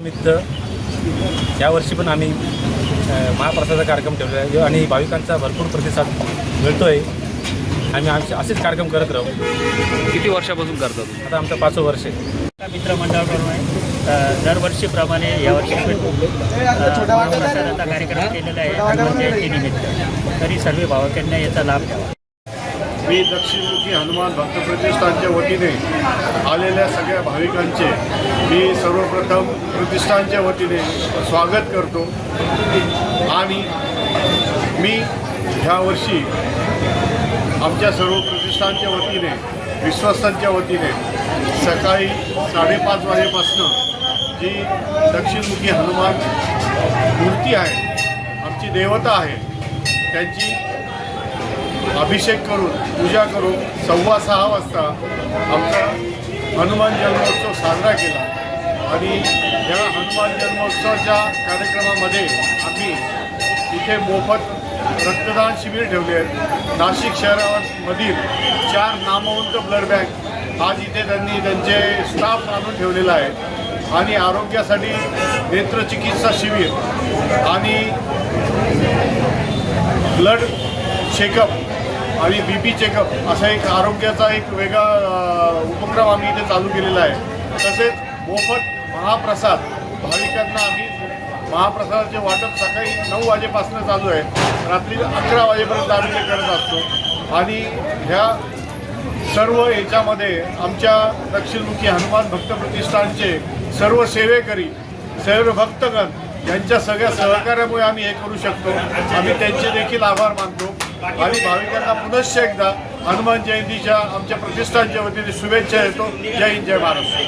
निमित्त यावर्षी पण आम्ही महाप्रसादाचा कार्यक्रम ठेवलेला आहे आणि भाविकांचा भरपूर प्रतिसाद मिळतो आहे. आम्ही असेच कार्यक्रम करत राहू. किती वर्षापासून करतात? आता आमचं 5वं वर्ष आहे. मित्रमंडळाकडून आहे. दरवर्षीप्रमाणे यावर्षी महाप्रसादाचा कार्यक्रम केलेला आहे हनुमान जयंतीनिमित्त. तरी सर्व भाविकांना याचा लाभ घ्यावा. मी दक्षिणमुखी हनुमान भक्त प्रतिष्ठानच्या वतीने आलेल्या सगळ्या भाविकांचे मी सर्वप्रथम प्रतिष्ठानच्या वतीने स्वागत करतो आणि मी ह्या वर्षी आमच्या सर्व प्रतिष्ठानच्या वतीने विश्वस्तांच्या वतीने सकाळी 5:30 वाजेपासून जी दक्षिणमुखी हनुमान मूर्ती आहे, आमची देवता आहे, त्यांची अभिषेक करून पूजा करून 6:15 वाजता आमचा हनुमान जन्मोत्सव साजरा केला. आणि या हनुमान जन्मोत्सवाच्या कार्यक्रमामध्ये आम्ही इथे मोफत रक्तदान शिबिर ठेवले आहेत. नाशिक शहरामधील 4 नामवंत ब्लड बँक आज इथे त्यांनी त्यांचे स्टाफ आणून ठेवलेला आहे आणि आरोग्यासाठी नेत्रचिकित्सा शिबिर आणि ब्लड चेकअप आणि BP चेकअप असा एक आरोग्याचा एक वेगळा उपक्रम आम्ही इथे चालू केलेला आहे. तसेच मोफत महाप्रसाद भाविकांना आम्ही महाप्रसादाचे वाटप सकाळी 9 वाजेपासून चालू आहे. रात्री 11 वाजेपर्यंत आम्ही ते करत असतो. आणि ह्या सर्व याच्यामध्ये आमच्या दक्षिणमुखी हनुमान भक्त प्रतिष्ठानचे सर्व सेवेकरी, सर्व भक्तगण यांच्या सगळ्या सहकार्यामुळे आम्ही हे करू शकतो. आम्ही त्यांचे देखील आभार मानतो आणि भाविकांना पुनश्च एकदा हनुमान जयंतीच्या आमच्या प्रतिष्ठानच्या वतीने शुभेच्छा देतो. जय हिंद, जय महाराष्ट्र.